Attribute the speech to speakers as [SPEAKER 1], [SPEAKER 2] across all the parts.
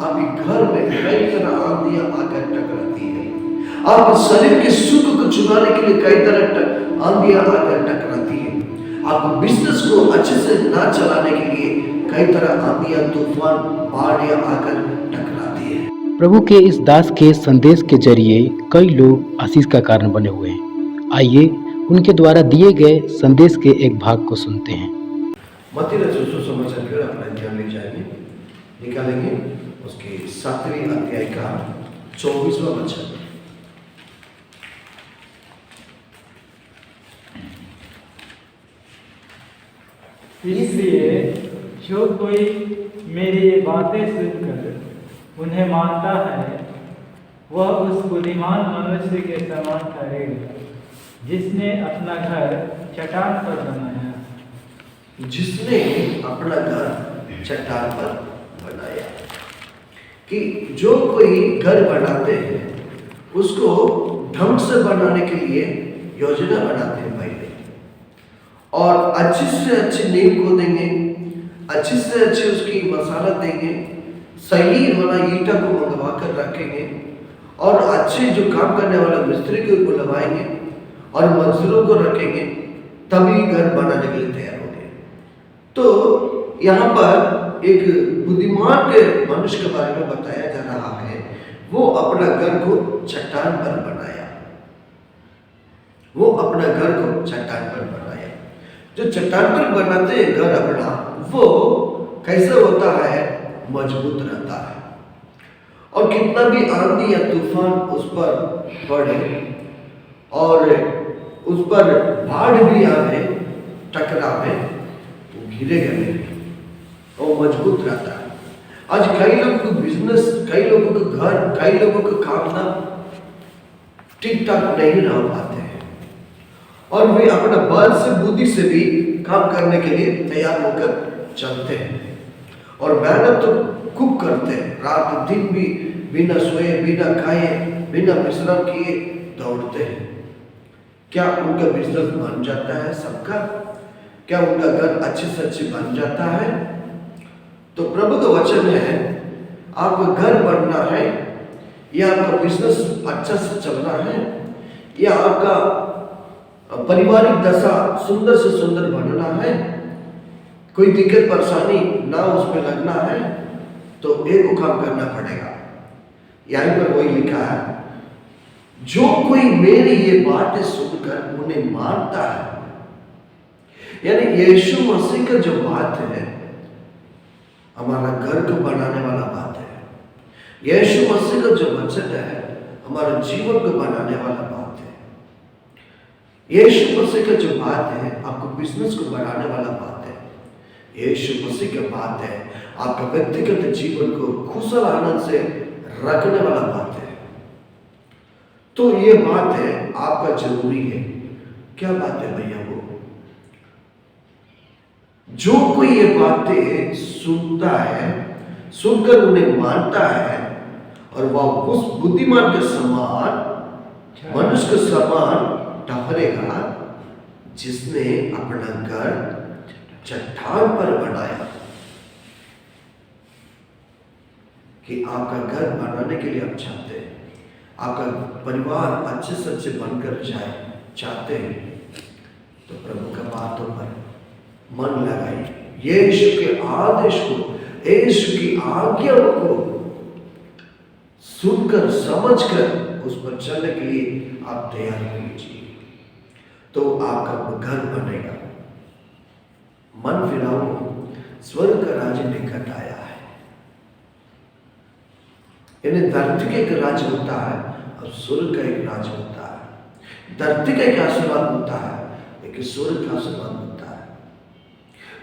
[SPEAKER 1] आपके घर में कई तरह आंधियां आकर टकराती है। आपके शरीर के सुख को चुराने के लिए कई तरह आंधियां आकर टकराती है। आपको बिजनेस को अच्छे से ना चलाने के लिए कई तरह आंधियां, तूफान, बाढ़ियां आकर टकराती है।
[SPEAKER 2] प्रभु के इस दास के संदेश के जरिए कई लोग आशीष का कारण बने हुए हैं। आइए उनके द्वारा दिए गए संदेश के एक भाग को सुनते हैं।
[SPEAKER 1] मत्ती रचित सुसमाचार की ओर अपना ध्यान ले जाएंगे, निकालेंगे उसके 7वें अध्याय का 24वां वचन।
[SPEAKER 3] इसलिए जो कोई मेरी ये बातें सुनकर उन्हें मानता है वह उस बुद्धिमान मनुष्य के समान ठहरेगा जिसने अपना घर चट्टान पर बनाया।
[SPEAKER 1] जिसने अपना घर चट्टान पर बनाया। कि जो कोई घर बनाते हैं उसको ढंग से बनाने के लिए योजना बनाते हैं पहले, और अच्छी से अच्छी नींव को देंगे, अच्छी से अच्छी उसकी मसाला देंगे, सही वाला ईंटा को मंगवा कर रखेंगे, और अच्छे जो काम करने वाला मिस्त्री को बुलवाएंगे और मजदूरों को रखेंगे, तभी घर बनाने के लिए तैयार होंगे। तो यहाँ पर एक बुद्धिमान के मनुष्य के बारे में बताया जा रहा है। वो अपना घर को चट्टान पर बनाया। वो अपना घर को चट्टान पर बनाया। जो चट्टान पर बनाते हैं घर अपना, वो कैसे होता है? मजबूत रहता है। और कितना भी आंधी या तूफान उस पर पड़े और उस पर बाढ़ भी आवे, टकरावे, वो गिरेगा नहीं और मजबूत रहता है। आज कई लोगों को बिजनेस, कई लोगों को घर, कई लोगों को काम ना ठीक ठाक नहीं रह पाते हैं, और वे अपना बल से, बुद्धि से भी काम करने के लिए तैयार होकर चलते हैं, और मेहनत तो खूब करते हैं। रात दिन भी बिना सोए, बिना खाए, बिना विश्राम किए दौड़ते हैं। क्या उनका बिजनेस बन जाता है सबका? क्या उनका घर अच्छे से अच्छे बन जाता है? तो प्रभु का वचन है, आपका घर बनना है, या आपका बिजनेस अच्छा से चलना है, या आपका पारिवारिक दशा सुंदर से सुंदर बनना है, कोई दिक्कत परेशानी ना उसमें लगना है, तो एक काम करना पड़ेगा। यहीं पर वही लिखा है, जो कोई मेरी ये बातें सुनकर उन्हें मानता है, यानी यीशु मसीह का जो बात है, हमारा घर को बनाने वाला बात है। यीशु मसीह का जो वचन है, हमारा जीवन को बनाने वाला बात है। यीशु मसीह का जो बात है, आपको बिजनेस को बढ़ाने वाला बात है। यीशु मसीह का बात है, आपका व्यक्तिगत जीवन को खुशहाल आनंद से रखने वाला बात है। तो ये बात है, आपका जरूरी है। क्या बात है भैया? वो जो कोई ये बातें सुनता है, सुनकर उन्हें मानता है, और वह उस बुद्धिमान के समान, मनुष्य के समान ठहरेगा जिसने अपना घर चट्टान पर बनाया। कि आपका घर बनाने के लिए आप चाहते हैं, आपका परिवार अच्छे से अच्छे बनकर जाए चाहते हैं, तो प्रभु का बातों पर मन लगाइए। यीशु के आदेश को, यीशु की आज्ञाओं को सुनकर, समझकर उस पर चलने के लिए आप तैयार कीजिए, तो आपका घर बनेगा। मन फिराओ, स्वर्ग का राज्य निकट आया है। यानी धरती का एक राज्य होता है और स्वर्ग का एक राज्य होता है। धरती का एक आशीर्वाद होता है, लेकिन स्वर्ग का आशीर्वाद होता है।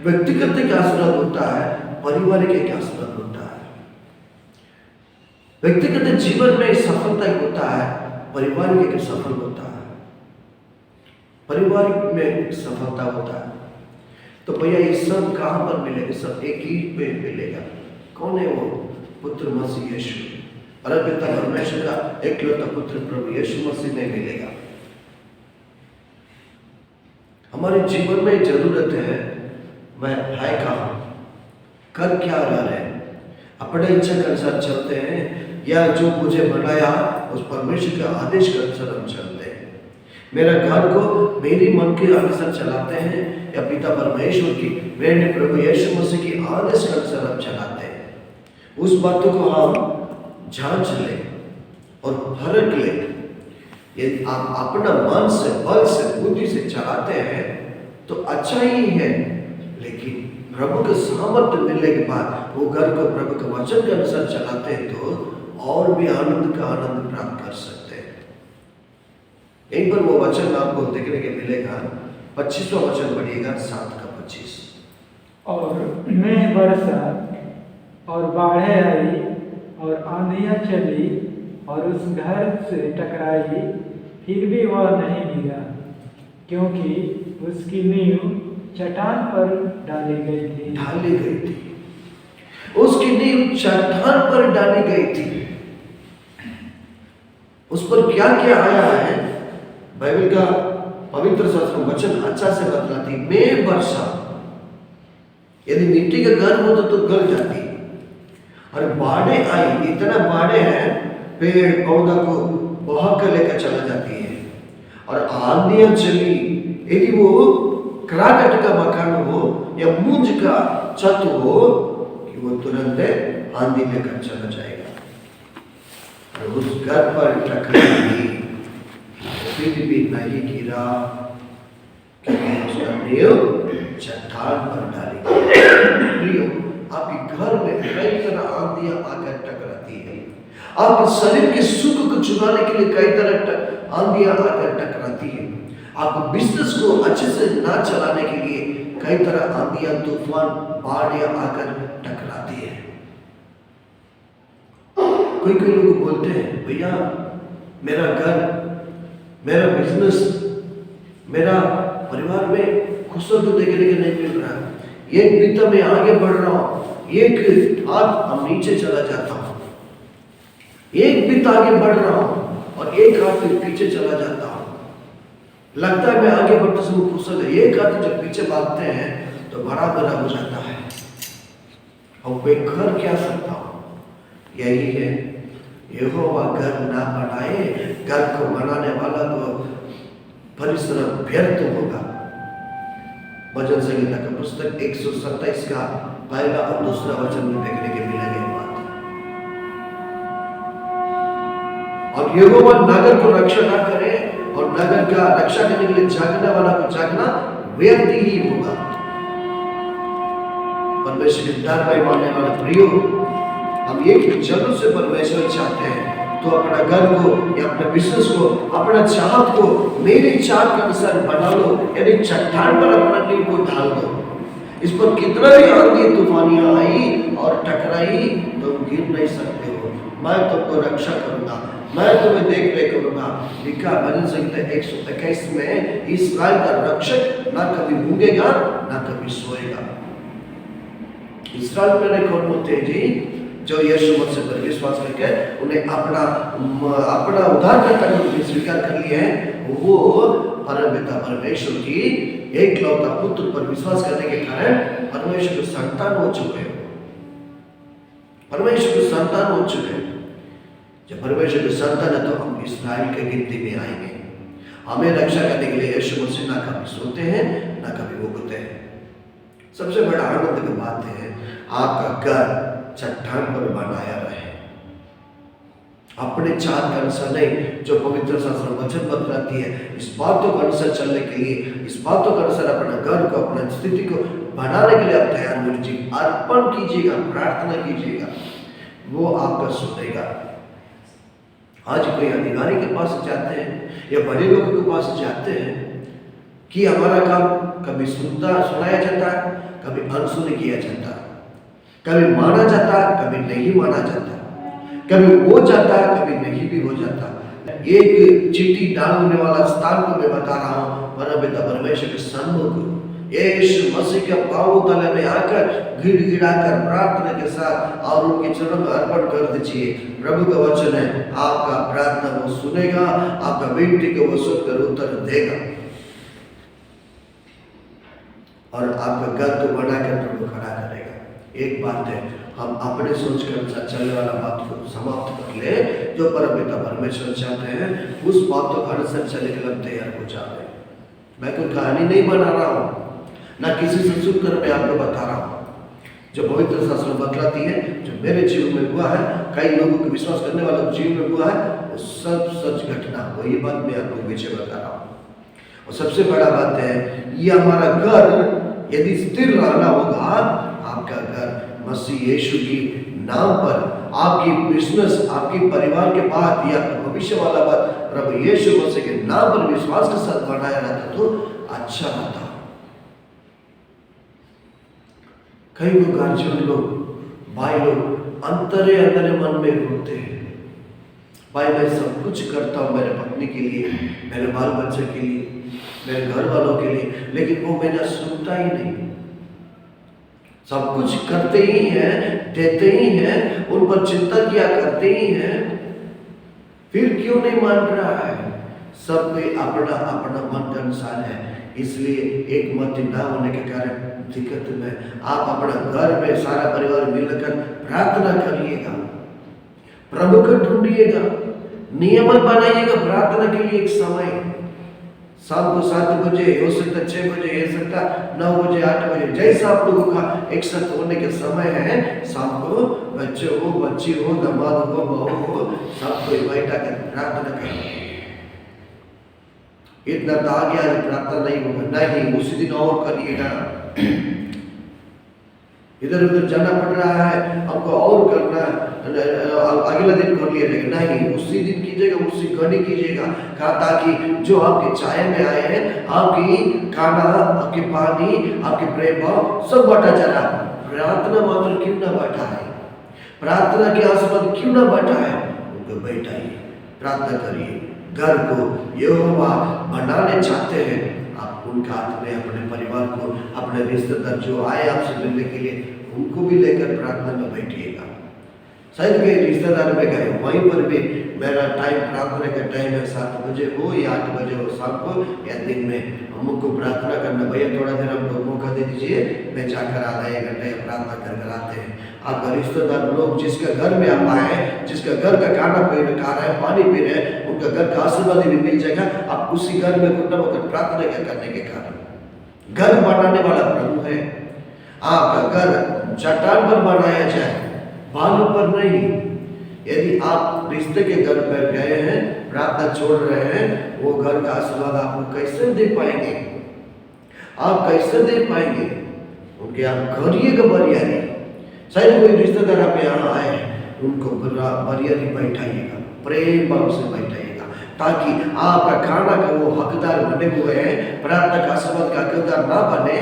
[SPEAKER 1] व्यक्तिगत एक आशीर्वाद होता है, पारिवारिक एक आशीर्वाद होता है। व्यक्तिगत जीवन में सफलता एक होता है, पारिवारिक एक सफल होता है। पारिवारिक में सफलता होता है। तो भैया ये सब कहाँ पर मिलेगा? सब एक ही पे मिलेगा। कौन है वो? पुत्र मसीह यीशु, परम पिता परमेश्वर का एकलौता पुत्र प्रभु यीशु मसीह में मिलेगा। हमारे जीवन में जरूरत है, मैं है कहाँ, कर क्या रहा है, अपने इच्छा के अनुसार चलते हैं या जो मुझे बनाया उस परमेश्वर के आदेश के अनुसार हम चलते हैं। मेरा घर को मेरी मन के अनुसार चलाते हैं या पिता परमेश्वर की मेरे प्रभु यीशु मसीह की आदेश के अनुसार हम चलाते हैं। उस बातों को हम जांच लें और परख लें। यदि आप अपना मन से, बल से, बुद्धि से चलाते हैं तो अच्छा ही है, लेकिन प्रभु के सामर्थ्य मिलने के बाद वो घर को प्रभु के वचन के अनुसार चलाते हैं तो और भी आनंद का आनंद प्राप्त कर सकते हैं। यहीं पर वो वचन आपको देखने के मिलेगा। 25वां वचन पढ़िएगा, 7 का 25।
[SPEAKER 3] और मैं बरसा और बाढ़ें आई और आंधियां चली और उस घर से टकराई, फिर भी वह नहीं गिरा, क्योंकि उसकी नींव चट्टान पर डाली गई थी।
[SPEAKER 1] उसकी नींव चट्टान पर डाली गई थी। उस पर क्या क्या आया है, बाइबल का पवित्र शास्त्र वचन अच्छा से बतलाती। मैं वर्षा, यदि मिट्टी का घर हो तो गल जाती, और बाढ़ें आई, इतना बाढ़ें हैं पेड़ पौधा को बहा कर लेकर चला जाती है, और आंधियां चली। यदि वो कराकट का मकान हो या मूंज का छत हो कि वो तुरंत आंधी लेकर चला जाएगा, और उस घर पर टकराई फिर भी नहीं गिरा, क्योंकि उसका नींव चट्टान पर डाली गई। आपके घर में कई तरह आंधियां आकर टकराती है। आपके शरीर के सुख को चुराने के लिए कई तरह आंधियां आकर टकराती है। आपको बिजनेस को अच्छे से ना चलाने के लिए कई तरह आंधियां, तूफान, बाढ़ियां आकर टकराती है। कोई कोई लोग बोलते हैं, भैया मेरा घर, मेरा बिजनेस, मेरा परिवार में खुशियों को देखने के नहीं मिल रहा है। एक बीता में आगे बढ़ रहा हूं, एक हाथ हम नीचे चला जाता हूं, एक बीता आगे बढ़ रहा हूं और एक हाथ पीछे चला जाता हूं। लगता है मैं आगे बढ़ते समय कुशल है, एक हाथ जब पीछे भागते हैं तो बड़ा बड़ा हो जाता है। और मैं कर क्या सकता हूं? यही है, यहोवा घर ना बनाए, घर को बनाने वाला को परिश्रम व्यर्थ होगा। भजन संहिता का पुस्तक 127 का पहला और दूसरा वचन में देखने के मिलेंगे बात। और यहोवा नगर को रक्षा ना करे और नगर का रक्षा करने के लिए जागने वाला को जागना व्यर्थ ही होगा। परमेश्वर के डर में मानने वाला प्रियो, हम एक जन्म से परमेश्वर चाहते हैं तो अपना घर को या अपने बिजनेस को, अपना चाहत को मेरे चाहत के अनुसार बना लो, यानी चट्टान पर अपना नींव को ढाल दो। इस पर कितना भी आंधी तूफानियां आई और टकराई तो गिर नहीं सकते हो। मैं तुमको रक्षा करूंगा, मैं तुम्हें देख रेख करूंगा। लिखा भजन संहिता 121 में, इस्राएल का रक्षक ना कभी ऊँगेगा ना कभी सोएगा। इस्राएल में कौन होते हैं जी? जो यीशु मसीह पर विश्वास करके उन्हें अपना उद्धारकर्ता के रूप में स्वीकार कर लिए हैं, वो परमपिता परमेश्वर की एकलौता पुत्र पर विश्वास करने के कारण परमेश्वर के संतान हो चुके हैं। परमेश्वर के संतान हो चुके हैं। जब परमेश्वर के संतान है तो हम इस्राएल के गिनती में आएंगे। हमें रक्षा करने के लिए यीशु मसीह ना कभी सोते हैं ना कभी उगते हैं। सबसे बड़ा आनंद की बात है, आपका घर चट्टान पर बनाया रहे, अपने चाहत के अनुसार नहीं, जो पवित्र शास्त्र वचन बतलाती है। इस बातों के अनुसार चलने के लिए, इस बातों के अनुसार अपने घर को, अपनी स्थिति को बनाने के लिए आप तैयार हो लीजिए, अर्पण कीजिएगा, प्रार्थना कीजिएगा, वो आपका सुनेगा। आज कोई अधिकारी के पास जाते हैं या बड़े लोगों के पास जाते हैं कि हमारा काम कभी सुनाया जाता है, कभी अनसुनी किया जाता है, कभी माना जाता है, कभी नहीं माना जाता, कभी हो जाता है, कभी नहीं भी हो जाता। एक चीटी डालने वाला स्थान को मैं बता रहा हूँ, परमपिता परमेश्वर के सम्मुख यीशु मसीह के पांव तले में आकर गिड़गिड़ाकर प्रार्थना के साथ और उनके चरणों में अर्पण कर दीजिए। प्रभु का वचन है, आपका प्रार्थना वो सुनेगा, आपका विनती को वो सुनकर उत्तर देगा और आपका घर को बनाकर प्रभु खड़ा करेगा। एक बात है, हम अपने सोच के अनुसार चलने वाला बात को समाप्त कर ले, जो परमपिता परमेश्वर चाहते हैं उस बातों का अनुसार चलने के लिए तैयार हो जाते हैं। मैं कोई कहानी नहीं बना रहा हूँ, ना किसी से सुनकर मैं आपको बता रहा हूँ। जो पवित्र शास्त्र बतलाती है, जो मेरे जीवन में हुआ है, कई लोगों के विश्वास करने वालों के जीवन में हुआ है, वो सब सच घटना, वही बात मैं आपको पीछे बता रहा हूँ। और सबसे बड़ा बात है, ये हमारा घर यदि स्थिर रहना होगा, आपका घर मसीह यीशु की नाम पर, आपकी बिजनेस, आपकी परिवार के बात या भविष्य वाला बात प्रभु यीशु मसीह के नाम पर विश्वास के साथ बनाया रहता तो अच्छा रहता। कई लोग गार्जियन लोग, भाई लोग अंतरे अंतरे मन में रोते हैं, भाई मैं सब कुछ करता हूँ मेरे पत्नी के लिए, मेरे बाल बच्चे के लिए, मेरे घर वालों के लिए, लेकिन वो मेरा सुनता ही नहीं। सब कुछ करते ही हैं, देते ही हैं, उन पर चिंता किया करते ही हैं, फिर क्यों नहीं मान रहा है? सब कोई अपना अपना मन के अनुसार है, इसलिए एक मत ना होने के कारण दिक्कत में आप अपना घर में सारा परिवार मिलकर प्रार्थना करिएगा, प्रभु को ढूंढिएगा, नियमन बनाइएगा प्रार्थना के लिए। एक समय शाम को 7 बजे, हो सकता 6 बजे, हो सकता 9 बजे, 8 बजे, जैसा आप लोगों का एक साथ होने के समय है, शाम को बच्चे हो, बच्ची हो, दामाद हो, बहू हो, सबको बैठा कर प्रार्थना करें। इतना तो आ गया प्रार्थना नहीं होगा, नहीं, उसी दिन और करिएगा। इधर उधर जाना पड़ रहा है, हमको और करना, अगला दिन कर लिया जाएगा, नहीं, उसी दिन कीजिएगा, उसी घड़ी कीजिएगा, कहा ताकि जो आपके चाय में आए हैं, आपकी खाना, आपके पानी, आपके प्रेम भाव सब बांटा जा रहा है। प्रार्थना मात्र क्यों ना बांटा है, प्रार्थना के आशीर्वाद क्यों ना बांटा है, उनको बैठाइए, प्रार्थना करिए। घर को यहोवा बनाने चाहते हैं, आप उनका हाथ में अपने परिवार को, अपने रिश्तेदार जो आए आपसे मिलने के लिए, उनको भी लेकर प्रार्थना में बैठिएगा। शायद कहीं रिश्तेदार में गए, वहीं पर भी मेरा टाइम प्रार्थना का टाइम है 7 बजे हो या 8 बजे हो, शाम को या दिन में, हमको प्रार्थना करना, भैया थोड़ा देर हमको मौका दे दीजिए, मैं जाकर आधा 1 घंटे प्रार्थना कर आते हैं। आपका रिश्तेदार लोग जिसका घर में आप आए, जिसका घर का खाना पी खा रहे हैं, पानी पी रहे हैं, उनका घर का आशीर्वाद भी मिल जाएगा। आप उसी घर में घुटना होकर प्रार्थना करने के कारण, घर बनाने वाला प्रभु है। आपका घर चट्टान पर बनाया जाए, बालू पर नहीं। यदि आप रिश्ते के घर पर गए हैं, प्रार्थना छोड़ रहे हैं, वो घर का आशीर्वाद आपको कैसे दे पाएंगे? आप कैसे दे पाएंगे? उनके आप करिएगा बरियारी। शायद कोई रिश्तेदार आप यहाँ आए, उनको बरियारी बैठाइएगा, प्रेम भाव से बैठाइएगा, ताकि आपका खाना का वो हकदार बने हुए हैं, प्रार्थना का आशीर्वाद का हकदार ना बने।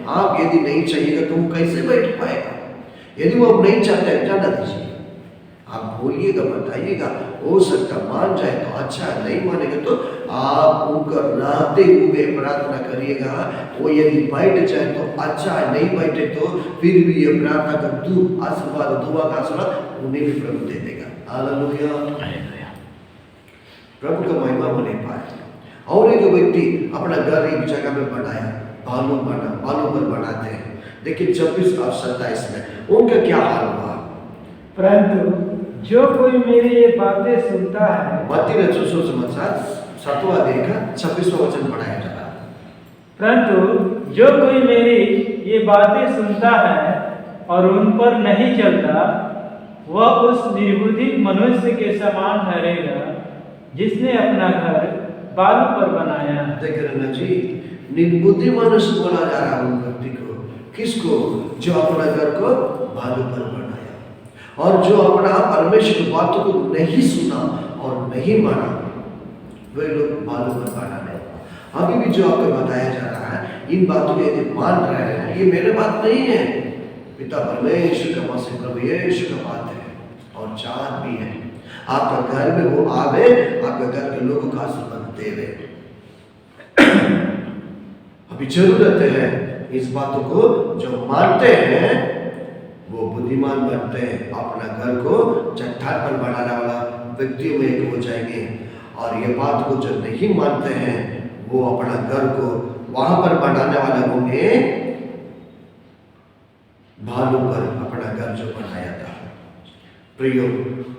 [SPEAKER 1] आप यदि नहीं चाहिएगा तो वो कैसे बैठ पाएगा? यदि वो अब नहीं चाहते हैं, जाना दीजिए, आप बोलिएगा, बताइएगा, हो सकता मान जाए तो अच्छा, नहीं मानेगा तो आप उनका रहते हुए प्रार्थना करिएगा। वो यदि बैठ जाए तो अच्छा है, नहीं बैठे तो फिर भी ये प्रार्थना का आशीर्वाद, दुआ का आशीर्वाद उन्हें भी प्रभु दे देगा। हालेलुया, प्रभु का महिमा होने पाए। और एक व्यक्ति अपना घर एक जगह में बनाया, बालू पर बनाते हैं। देखिए 26 और 27 में उनका क्या हाल हुआ?
[SPEAKER 3] परंतु जो कोई मेरी ये बातें सुनता है,
[SPEAKER 1] मत्ती रचित सुसमाचार 7वां अध्याय का 26वां वचन पढ़ाया जा रहा है।
[SPEAKER 3] परंतु जो कोई मेरी ये बातें सुनता है और उन पर नहीं चलता, वह उस निर्बुद्धि मनुष्य के समान ठहरेगा, जिसने अपना घर बालू पर बनाया।
[SPEAKER 1] देख रहे ना जी, निर्बुद्धि मनुष्य बोला जा रहा है उन व्यक्ति को। किसको? जो अपना घर को बालू पर बनाया, और जो अपना परमेश्वर की बातों को नहीं सुना और नहीं माना, वे लोग बालू पर बनाने। अभी भी जो आपको बताया जा रहा है, इन बातों को यदि मान रहे हैं, ये मेरे बात नहीं है, पिता परमेश्वर का मसीह प्रभु यीशु का बात है, और चाहत भी है आपका घर में वो आवे, आपके घर के लोगों का आशीर्वाद देवे। अभी जरूरत है इस बातों को जो मानते हैं वो बुद्धिमान बनते हैं, अपना घर को चट्टान पर बनाने वाला व्यक्तियों में एक हो जाएंगे। और ये बात को जो नहीं मानते हैं, वो अपना घर को वहां पर बनाने वाले होंगे, भालू पर अपना घर घर जो बनाया था। प्रियो,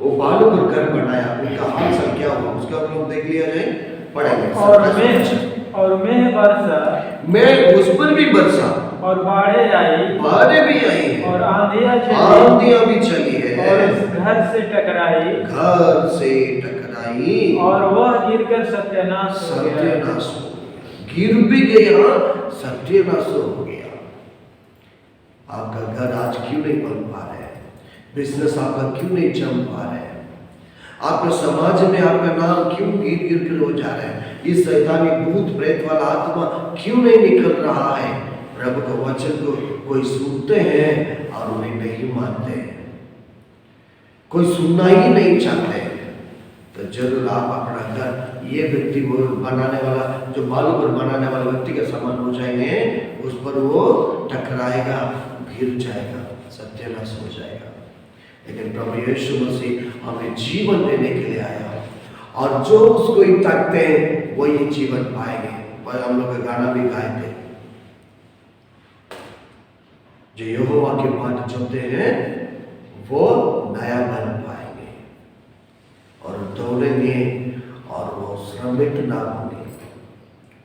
[SPEAKER 1] वो बालू पर घर बनाया, उनका हाल सब क्या हुआ उसका हम लोग देख लिया जाए, पढ़ेंगे।
[SPEAKER 3] और मैं बरसा,
[SPEAKER 1] मैं उस पर भी बरसा,
[SPEAKER 3] और बाढ़ें
[SPEAKER 1] भी आई है,
[SPEAKER 3] और आंधियां
[SPEAKER 1] भी चली है,
[SPEAKER 3] और इस घर से टकराई, और वह गिरकर सत्यानाश हो गया।
[SPEAKER 1] गिर भी गया, सत्यानाश हो गया। आपका घर आज क्यों नहीं बन पा रहा है? बिजनेस आपका क्यों नहीं जम पा रहा है? आपके समाज में आपका नाम क्यों गिर गिर कर हो जा रहा है? इस शैतानी भूत प्रेत वाला आत्मा क्यों नहीं निकल रहा है? प्रभु के वचन को कोई सुनते हैं और उन्हें नहीं मानते हैं, कोई सुनना ही नहीं चाहते हैं। तो जरूर आप अपना घर ये व्यक्ति बनाने वाला, जो बालू पर बनाने वाला व्यक्ति का समान हो जाएंगे, उस पर वो टकराएगा, गिर जाएगा, सत्यानाश हो जाएगा। लेकिन प्रभु यीशु मसीह हमें जीवन देने के लिए आया, और जो उसको ही ताकते हैं वो ये जीवन पाएंगे। और हम लोग गाना भी गाए थे, जो यहोवा के बाट चलते हैं वो नया बन पाएंगे, और दौड़ेंगे और वो श्रमित ना होंगे।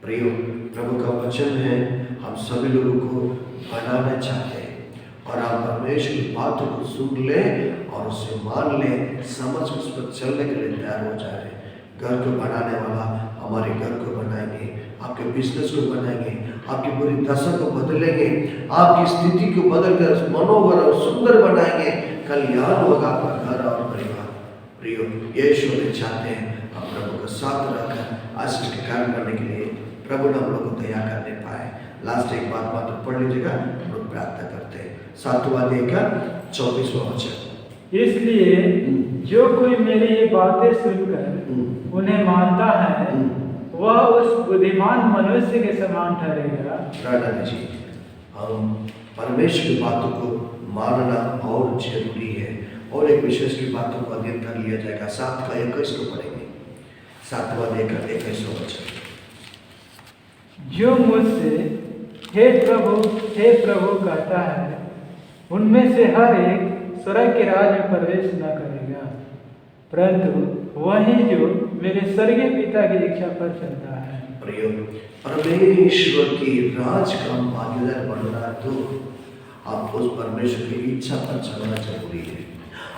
[SPEAKER 1] प्रियो, प्रभु का वचन है, हम सभी लोगों को बनाना चाहते हैं, और आप परमेश्वर की बातों को सुन ले और उसे मान ले, समझ उस पर चलने के लिए तैयार हो जाए। घर को बनाने वाला हमारे घर को बनाएंगे, आपके बिजनेस को बनाएंगे, आपकी पूरी दशा को बदलेंगे, आपकी स्थिति को बदलकर मनोहर और सुंदर बनाएंगे। कल्याण होगा आपका घर और परिवार। प्रियो, यीशु ने चाहते हैं हम प्रभु का साथ रहकर आशीष के कार्य करने के लिए प्रभु ने हम लोग को तैयार करने पाए। लास्ट एक बात मात्र पढ़ लीजिएगा, हम लोग प्रार्थना करते हैं। 7वां अध्याय का 24वां वचन।
[SPEAKER 3] इसलिए जो कोई मेरी ये बातें सुनकर उन्हें मानता है, वह उस बुद्धिमान मनुष्य के समान ठहरेगा।
[SPEAKER 1] प्रार्थना जी, हम परमेश्वर की बातों को मानना और जरूरी है, और एक विशेष की बातों को अध्ययन कर लिया जाएगा। 7 का 21 को पढ़ेंगे। 7वां अध्याय का 21वां वचन।
[SPEAKER 3] जो मुझसे हे प्रभु कहता है, उनमें से हर एक स्वर्ग के राज में प्रवेश न करेगा, परंतु वही जो मेरे स्वर्गीय पिता की इच्छा पर चलता है।
[SPEAKER 1] प्रियो, परमेश्वर की राज का भागीदार बनना तो आप उस परमेश्वर की इच्छा पर चलना जरूरी है।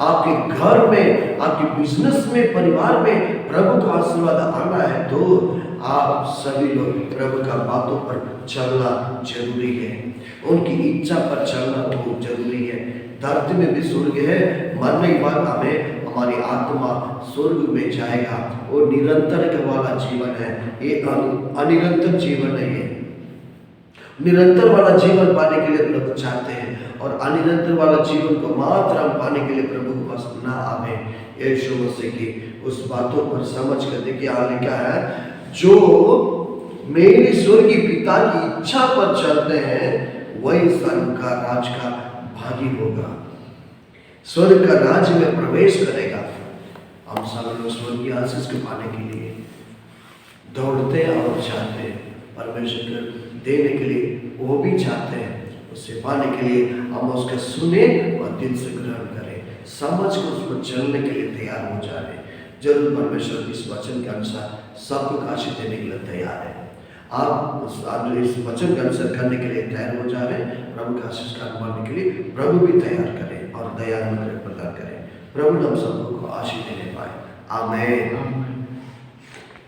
[SPEAKER 1] आपके घर में, आपके बिजनेस में, परिवार में प्रभु का आशीर्वाद आना है तो आप सभी लोग प्रभु का बातों पर चलना जरूरी है, उनकी इच्छा पर चलना बहुत जरूरी है। धरती में भी स्वर्ग है, मरने के बाद हमें हमारी आत्मा स्वर्ग में जाएगा। वो निरंतर के वाला जीवन है, ये अनिरंतर जीवन है। ये निरंतर वाला जीवन पाने के लिए प्रभु चाहते हैं, और अनिरंतर वाला जीवन को मात्र हम पाने के लिए प्रभु के पास ना आवे। यीशु मसीह की उस बातों पर समझ कर देखिए, हाल क्या है, जो मेरे स्वर्गीय पिता की इच्छा पर चलते हैं वही स्वर्ग का राज का भागी होगा, स्वर्ग का राज्य में प्रवेश करेगा। हम सब लोग स्वर्गीय आशीष को पाने के लिए दौड़ते हैं और चाहते हैं, परमेश्वर को देने के लिए वो भी चाहते हैं। उससे पाने के लिए हम उसका सुने और दिल से ग्रहण करें, समझ को उस पर चलने के लिए तैयार हो जाए। जरूर परमेश्वर इस वचन के अनुसार सबको आशीष देने के लिए तैयार है। आप इस वचन का अनुसार करने के लिए तैयार हो जाए, प्रभु का आशीष का पाने के लिए प्रभु भी तैयार करें और दया प्रदान करें। प्रभु हम सबको आशीष देने पाए। आमीन।